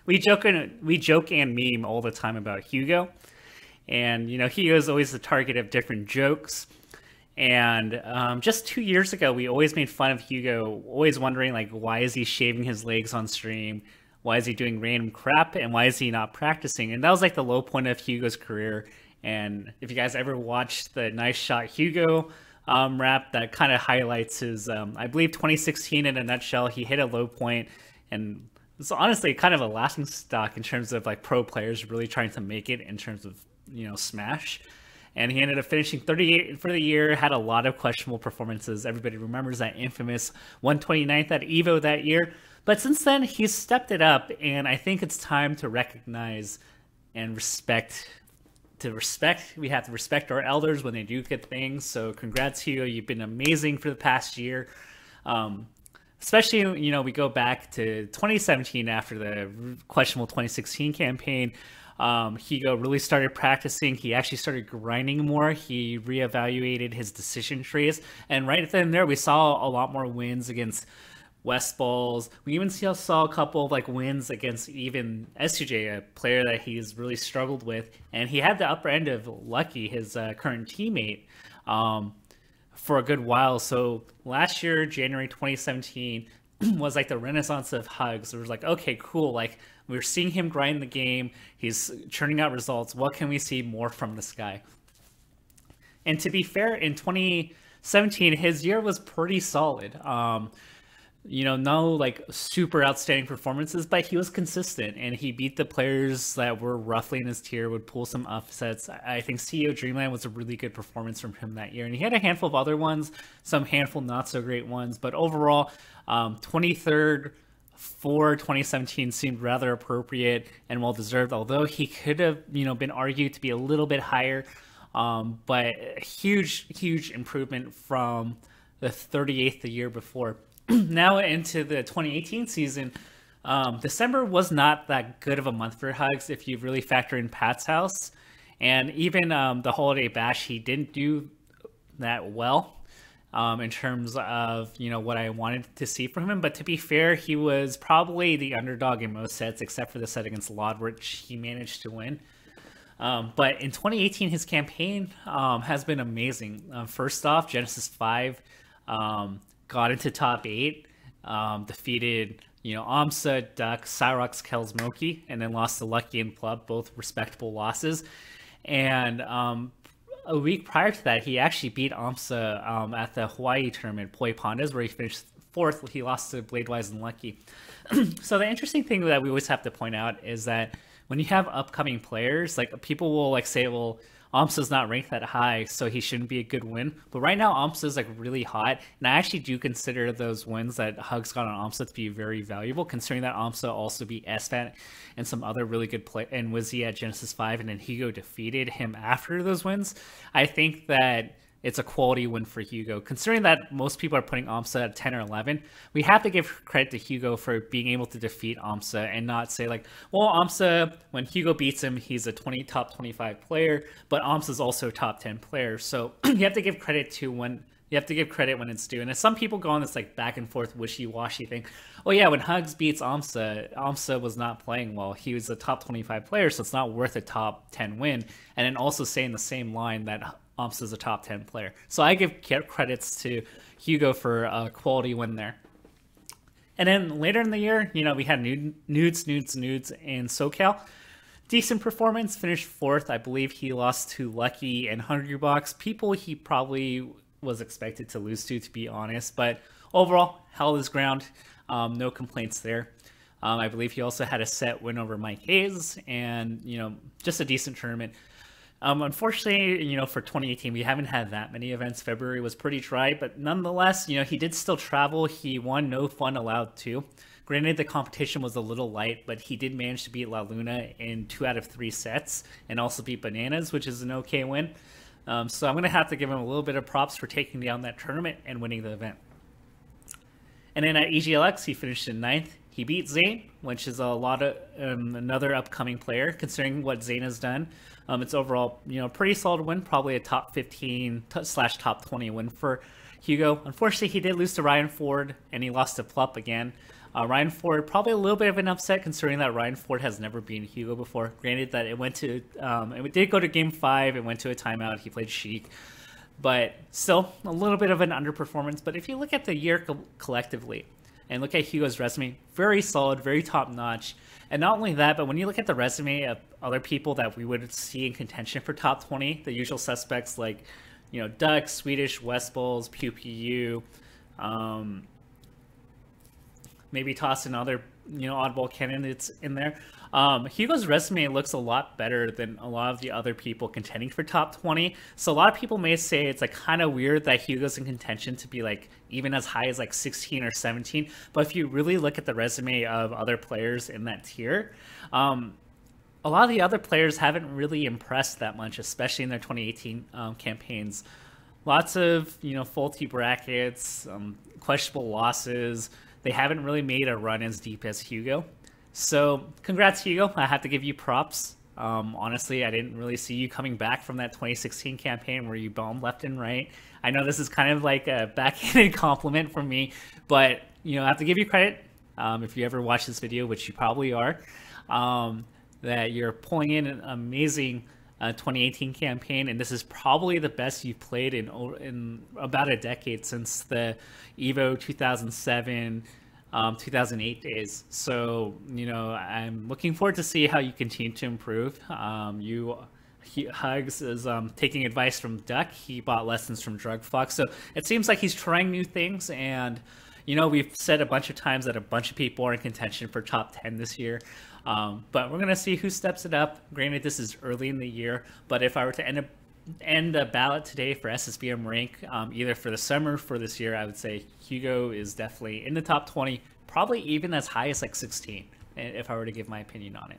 we joke and meme all the time about Hugo, and Hugo is always the target of different jokes. And just 2 years ago, we always made fun of Hugo, always wondering like, why is he shaving his legs on stream? Why is he doing random crap? And why is he not practicing? And that was like the low point of Hugo's career. And if you guys ever watched the Nice Shot Hugo rap, that kind of highlights his, I believe 2016 in a nutshell. He hit a low point, and it's honestly kind of a laughing stock in terms of like pro players really trying to make it in terms of, Smash. And he ended up finishing 38 for the year, had a lot of questionable performances. Everybody remembers that infamous 129th at EVO that year. But since then, he's stepped it up, and I think it's time to recognize and respect. We have to respect our elders when they do good things. So congrats, Hugo. You've been amazing for the past year. Especially, we go back to 2017 after the questionable 2016 campaign. Hugo really started practicing. He actually started grinding more. He reevaluated his decision trees. And right then and there, we saw a lot more wins against West Balls. We even saw a couple of like wins against even S2J, a player that he's really struggled with. And he had the upper end of Lucky, his current teammate, for a good while. So last year, January 2017, was like the renaissance of HugS. It was like, okay, cool. Like, we're seeing him grind the game. He's churning out results. What can we see more from this guy? And to be fair, in 2017, his year was pretty solid. No like super outstanding performances, but he was consistent, and he beat the players that were roughly in his tier, would pull some upsets. I think CEO Dreamland was a really good performance from him that year, and he had a handful of other ones, some handful not so great ones, but overall, 23rd for 2017 seemed rather appropriate and well deserved, although he could have been argued to be a little bit higher, but huge improvement from the 38th the year before. Now into the 2018 season, December was not that good of a month for HugS if you really factor in Pat's house, and even the Holiday Bash, he didn't do that well in terms of what I wanted to see from him. But to be fair, he was probably the underdog in most sets except for the set against Lod, which he managed to win. But in 2018, his campaign has been amazing. First off, Genesis 5 got into top 8, defeated Amsa, Duck, Cyrox, Kells, Moki, and then lost to Lucky and Plub, both respectable losses. And a week prior to that, he actually beat Amsa at the Hawaii tournament, Poi Pandas, where he finished 4th. He lost to Bladewise and Lucky. So the interesting thing that we always have to point out is that when you have upcoming players, like, people will like say, well, Amsa's not ranked that high, so he shouldn't be a good win. But right now, Amsa's like really hot, and I actually do consider those wins that HugS got on Amsa to be very valuable, considering that Amsa also beat SFAT and some other really good play, and Wizzy at Genesis 5, and then Hugo defeated him after those wins. I think that it's a quality win for Hugo. Considering that most people are putting Amsa at 10 or 11, we have to give credit to Hugo for being able to defeat Amsa and not say like, well, Amsa, when Hugo beats him, he's a top 25 player, but Amsa's also a top 10 player. So you have to give credit when it's due. And some people go on this like back and forth wishy-washy thing. Oh yeah, when HugS beats Amsa was not playing well. He was a top 25 player, so it's not worth a top 10 win. And then also say in the same line that Amsa's a top 10 player. So I give credits to Hugo for a quality win there. And then later in the year, we had Nudes in SoCal. Decent performance, finished 4th. I believe he lost to Lucky and Hungrybox. People he probably was expected to lose to be honest. But overall, held his ground. No complaints there. I believe he also had a set win over Mike Hayes, and just a decent tournament. Unfortunately, for 2018, we haven't had that many events. February was pretty dry, but nonetheless, he did still travel. He won No Fun Allowed 2. Granted, the competition was a little light, but he did manage to beat La Luna in 2 out of 3 sets, and also beat Bananas, which is an okay win. So I'm going to have to give him a little bit of props for taking down that tournament and winning the event. And then at EGLX, he finished in 9th. He beat Zane, which is a lot of another upcoming player, considering what Zane has done. It's overall, pretty solid win, probably a top 15 / top 20 win for Hugo. Unfortunately, he did lose to Ryan Ford, and he lost to Plup again. Ryan Ford, probably a little bit of an upset considering that Ryan Ford has never been Hugo before. Granted that it did go to game 5, it went to a timeout, he played Sheik, but still a little bit of an underperformance. But if you look at the year collectively and look at Hugo's resume, very solid, very top notch. And not only that, but when you look at the resume of other people that we would see in contention for top 20, the usual suspects like, Duck, Swedish, West Bulls, Pew Pew, maybe toss another, oddball candidates in there. Hugo's resume looks a lot better than a lot of the other people contending for top 20. So a lot of people may say it's like kind of weird that Hugo's in contention to be like even as high as like 16 or 17. But if you really look at the resume of other players in that tier, a lot of the other players haven't really impressed that much, especially in their 2018 campaigns. Lots of, faulty brackets, questionable losses. They haven't really made a run as deep as Hugo. So congrats, Hugo. I have to give you props. Honestly, I didn't really see you coming back from that 2016 campaign where you bombed left and right. I know this is kind of like a backhanded compliment from me, but, I have to give you credit if you ever watch this video, which you probably are, that you're pulling in an amazing 2018 campaign, and this is probably the best you've played in about a decade since the Evo 2007, 2008 days. So, I'm looking forward to see how you continue to improve. HugS is taking advice from Duck. He bought lessons from Drug Fox. So it seems like he's trying new things, and we've said a bunch of times that a bunch of people are in contention for top 10 this year. But we're going to see who steps it up. Granted, this is early in the year, but if I were to end the ballot today for SSBM rank, either for the summer or for this year, I would say Hugo is definitely in the top 20, probably even as high as like 16, if I were to give my opinion on it.